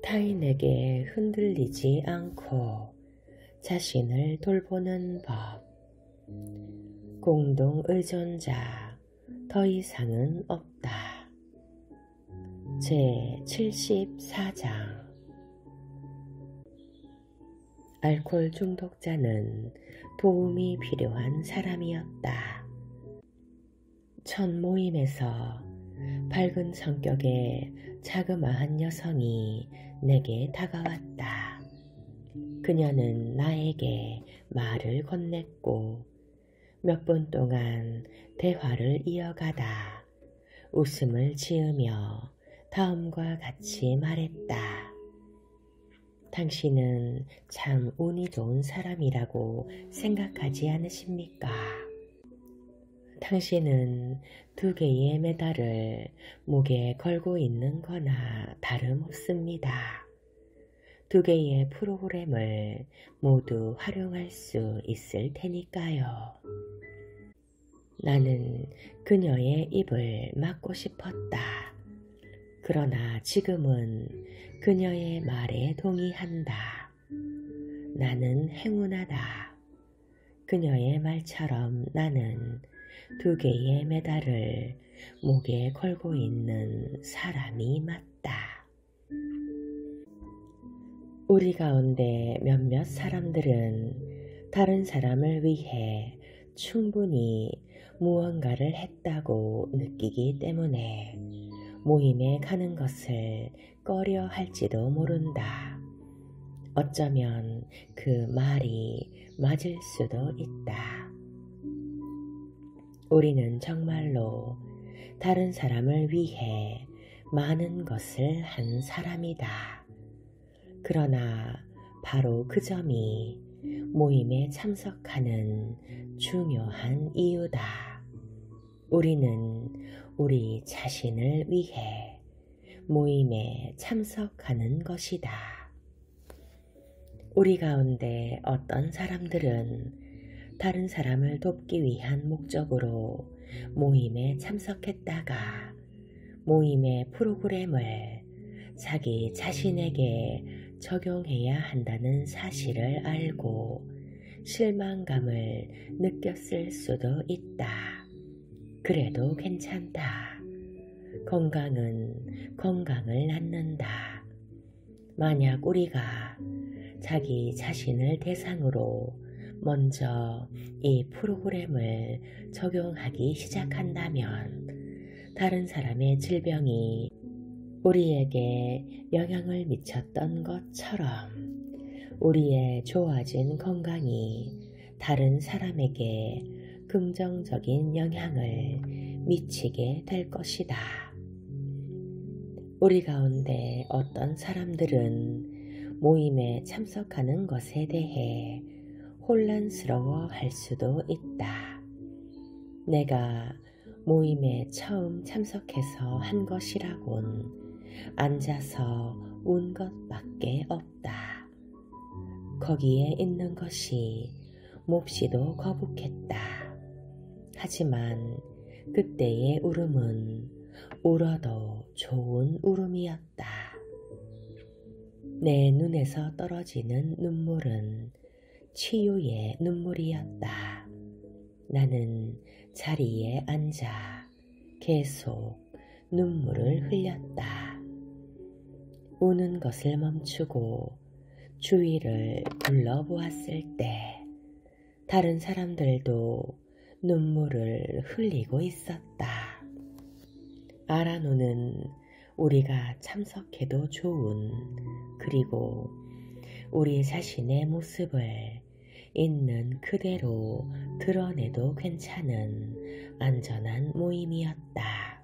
타인에게 흔들리지 않고 자신을 돌보는 법. 공동 의존자 더 이상은 없다. 제74장. 알코올 중독자는 도움이 필요한 사람이었다. 첫 모임에서 밝은 성격의 자그마한 여성이 내게 다가왔다. 그녀는 나에게 말을 건넸고 몇 분 동안 대화를 이어가다 웃음을 지으며 다음과 같이 말했다. 당신은 참 운이 좋은 사람이라고 생각하지 않으십니까? 당신은 2개의 메달을 목에 걸고 있는 거나 다름없습니다. 2개의 프로그램을 모두 활용할 수 있을 테니까요. 나는 그녀의 입을 막고 싶었다. 그러나 지금은 그녀의 말에 동의한다. 나는 행운하다. 그녀의 말처럼 나는 2개의 메달을 목에 걸고 있는 사람이 맞다. 우리 가운데 몇몇 사람들은 다른 사람을 위해 충분히 무언가를 했다고 느끼기 때문에 모임에 가는 것을 꺼려 할지도 모른다. 어쩌면 그 말이 맞을 수도 있다. 우리는 정말로 다른 사람을 위해 많은 것을 한 사람이다. 그러나 바로 그 점이 모임에 참석하는 중요한 이유다. 우리는 우리 자신을 위해 모임에 참석하는 것이다. 우리 가운데 어떤 사람들은 다른 사람을 돕기 위한 목적으로 모임에 참석했다가 모임의 프로그램을 자기 자신에게 적용해야 한다는 사실을 알고 실망감을 느꼈을 수도 있다. 그래도 괜찮다. 건강은 건강을 낳는다. 만약 우리가 자기 자신을 대상으로 먼저 이 프로그램을 적용하기 시작한다면 다른 사람의 질병이 우리에게 영향을 미쳤던 것처럼 우리의 좋아진 건강이 다른 사람에게 긍정적인 영향을 미치게 될 것이다. 우리 가운데 어떤 사람들은 모임에 참석하는 것에 대해 혼란스러워 할 수도 있다. 내가 모임에 처음 참석해서 한 것이라곤 앉아서 운 것밖에 없다. 거기에 있는 것이 몹시도 거북했다. 하지만 그때의 울음은 울어도 좋은 울음이었다. 내 눈에서 떨어지는 눈물은 치유의 눈물이었다. 나는 자리에 앉아 계속 눈물을 흘렸다. 우는 것을 멈추고 주위를 둘러보았을 때 다른 사람들도 눈물을 흘리고 있었다. 아라노는 우리가 참석해도 좋은, 그리고 우리 자신의 모습을 있는 그대로 드러내도 괜찮은 안전한 모임이었다.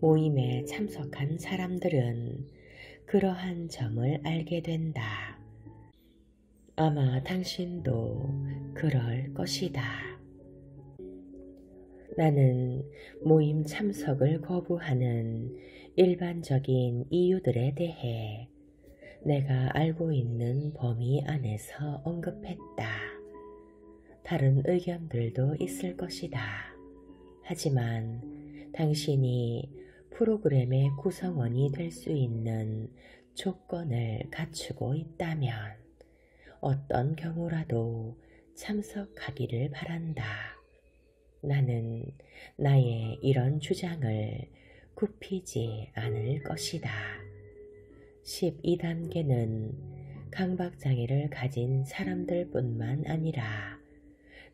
모임에 참석한 사람들은 그러한 점을 알게 된다. 아마 당신도 그럴 것이다. 나는 모임 참석을 거부하는 일반적인 이유들에 대해 내가 알고 있는 범위 안에서 언급했다. 다른 의견들도 있을 것이다. 하지만 당신이 프로그램의 구성원이 될 수 있는 조건을 갖추고 있다면 어떤 경우라도 참석하기를 바란다. 나는 나의 이런 주장을 굽히지 않을 것이다. 12단계는 강박장애를 가진 사람들뿐만 아니라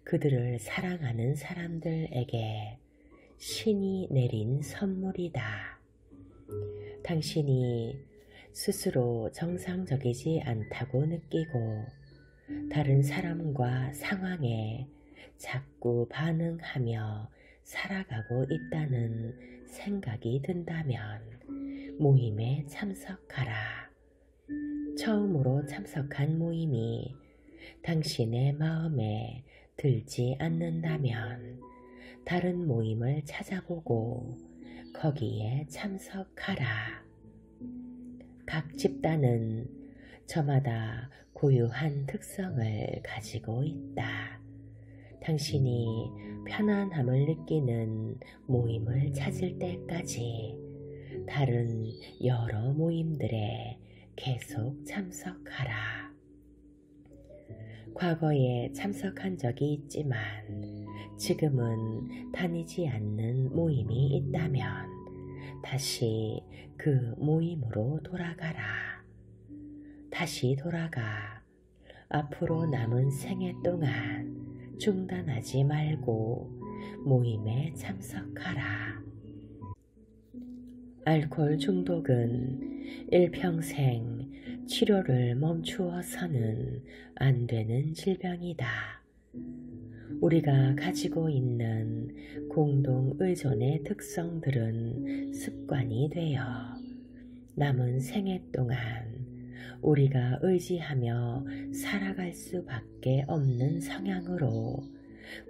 그들을 사랑하는 사람들에게 신이 내린 선물이다. 당신이 스스로 정상적이지 않다고 느끼고 다른 사람과 상황에 자꾸 반응하며 살아가고 있다는 생각이 든다면 모임에 참석하라. 처음으로 참석한 모임이 당신의 마음에 들지 않는다면 다른 모임을 찾아보고 거기에 참석하라. 각 집단은 저마다 고유한 특성을 가지고 있다. 당신이 편안함을 느끼는 모임을 찾을 때까지 다른 여러 모임들에 계속 참석하라. 과거에 참석한 적이 있지만 지금은 다니지 않는 모임이 있다면 다시 그 모임으로 돌아가라. 다시 돌아가 앞으로 남은 생애 동안 중단하지 말고 모임에 참석하라. 알코올 중독은 일평생 치료를 멈추어서는 안 되는 질병이다. 우리가 가지고 있는 공동 의존의 특성들은 습관이 되어 남은 생애 동안 우리가 의지하며 살아갈 수밖에 없는 성향으로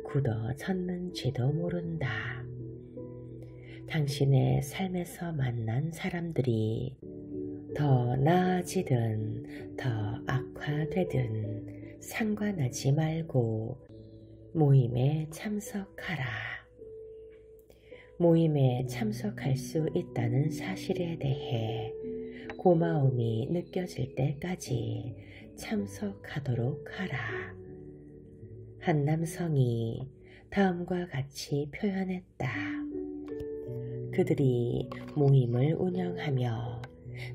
굳어졌는지도 모른다. 당신의 삶에서 만난 사람들이 더 나아지든 더 악화되든 상관하지 말고 모임에 참석하라. 모임에 참석할 수 있다는 사실에 대해 고마움이 느껴질 때까지 참석하도록 하라. 한 남성이 다음과 같이 표현했다. 그들이 모임을 운영하며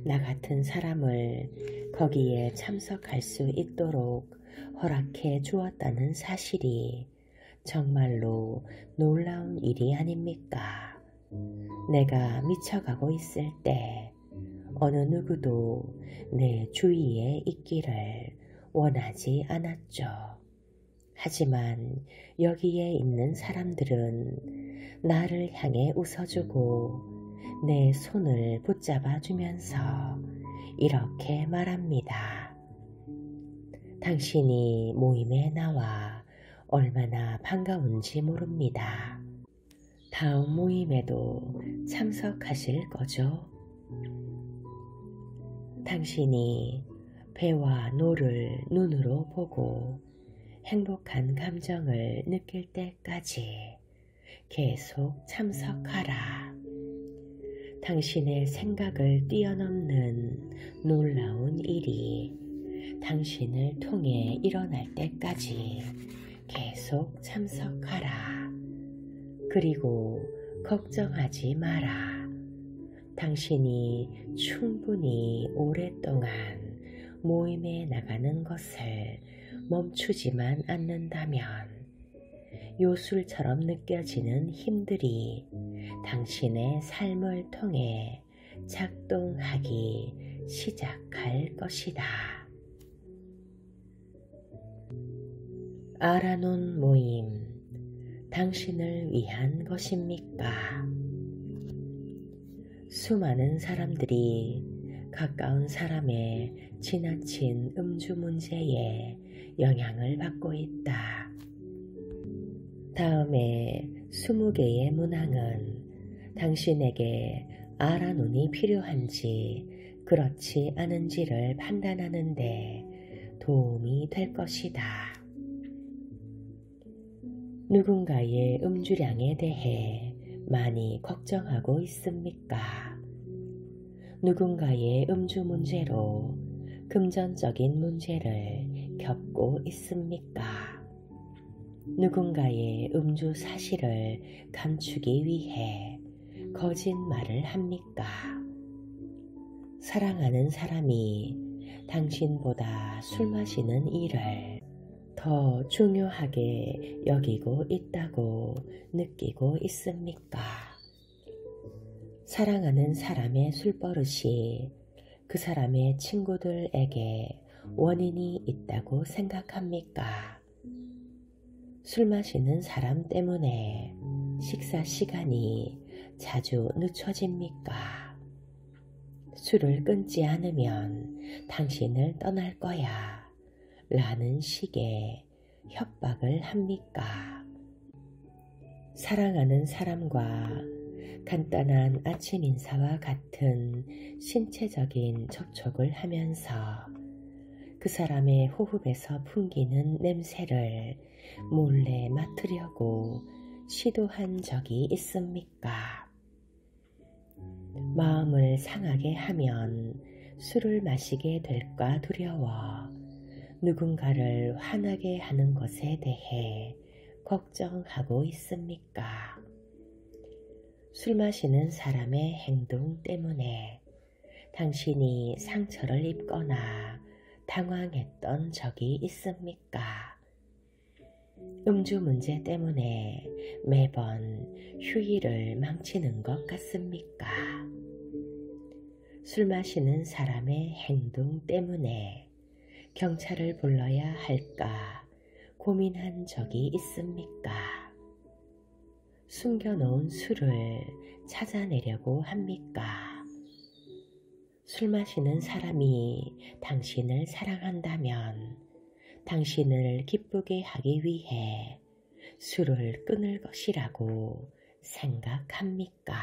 나 같은 사람을 거기에 참석할 수 있도록 허락해 주었다는 사실이 정말로 놀라운 일이 아닙니까? 내가 미쳐가고 있을 때 어느 누구도 내 주위에 있기를 원하지 않았죠. 하지만 여기에 있는 사람들은 나를 향해 웃어주고 내 손을 붙잡아 주면서 이렇게 말합니다. 당신이 모임에 나와 얼마나 반가운지 모릅니다. 다음 모임에도 참석하실 거죠? 당신이 배와 노를 눈으로 보고 행복한 감정을 느낄 때까지 계속 참석하라. 당신의 생각을 뛰어넘는 놀라운 일이 당신을 통해 일어날 때까지 계속 참석하라. 그리고 걱정하지 마라. 당신이 충분히 오랫동안 모임에 나가는 것을 멈추지만 않는다면 요술처럼 느껴지는 힘들이 당신의 삶을 통해 작동하기 시작할 것이다. 알아놓은 모임, 당신을 위한 것입니까? 수많은 사람들이 가까운 사람의 지나친 음주 문제에 영향을 받고 있다. 다음에 20개의 문항은 당신에게 알아놓음이 필요한지 그렇지 않은지를 판단하는 데 도움이 될 것이다. 누군가의 음주량에 대해 많이 걱정하고 있습니까? 누군가의 음주 문제로 금전적인 문제를 겪고 있습니까? 누군가의 음주 사실을 감추기 위해 거짓말을 합니까? 사랑하는 사람이 당신보다 술 마시는 일을 더 중요하게 여기고 있다고 느끼고 있습니까? 사랑하는 사람의 술버릇이 그 사람의 친구들에게 원인이 있다고 생각합니까? 술 마시는 사람 때문에 식사 시간이 자주 늦춰집니까? 술을 끊지 않으면 당신을 떠날 거야 라는 식의 협박을 합니까? 사랑하는 사람과 간단한 아침 인사와 같은 신체적인 접촉을 하면서 그 사람의 호흡에서 풍기는 냄새를 몰래 맡으려고 시도한 적이 있습니까? 마음을 상하게 하면 술을 마시게 될까 두려워 누군가를 화나게 하는 것에 대해 걱정하고 있습니까? 술 마시는 사람의 행동 때문에 당신이 상처를 입거나 당황했던 적이 있습니까? 음주 문제 때문에 매번 휴일을 망치는 것 같습니까? 술 마시는 사람의 행동 때문에 경찰을 불러야 할까 고민한 적이 있습니까? 숨겨놓은 술을 찾아내려고 합니까? 술 마시는 사람이 당신을 사랑한다면 당신을 기쁘게 하기 위해 술을 끊을 것이라고 생각합니까?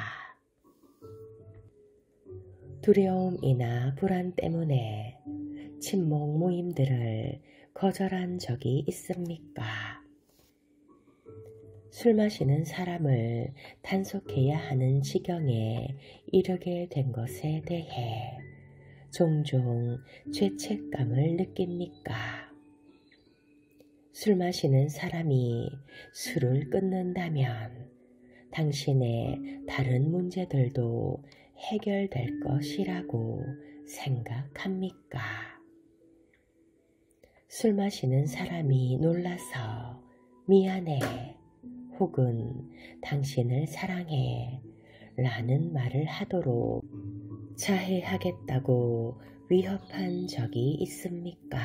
두려움이나 불안 때문에 친목 모임들을 거절한 적이 있습니까? 술 마시는 사람을 단속해야 하는 지경에 이르게 된 것에 대해 종종 죄책감을 느낍니까? 술 마시는 사람이 술을 끊는다면 당신의 다른 문제들도 해결될 것이라고 생각합니까? 술 마시는 사람이 놀라서 미안해 혹은 당신을 사랑해 라는 말을 하도록 자해하겠다고 위협한 적이 있습니까?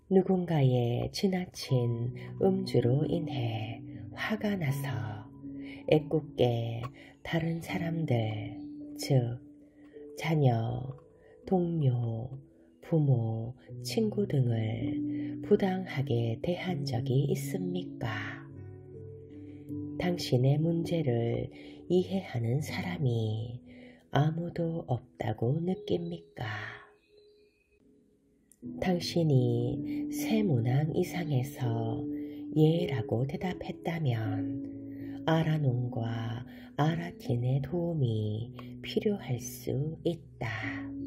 누군가의 지나친 음주로 인해 화가 나서 애꿎게 다른 사람들, 즉 자녀, 동료, 부모, 친구 등을 부당하게 대한 적이 있습니까? 당신의 문제를 이해하는 사람이 아무도 없다고 느낍니까? 당신이 세 문항 이상에서 예라고 대답했다면 아라논과 아라틴의 도움이 필요할 수 있다.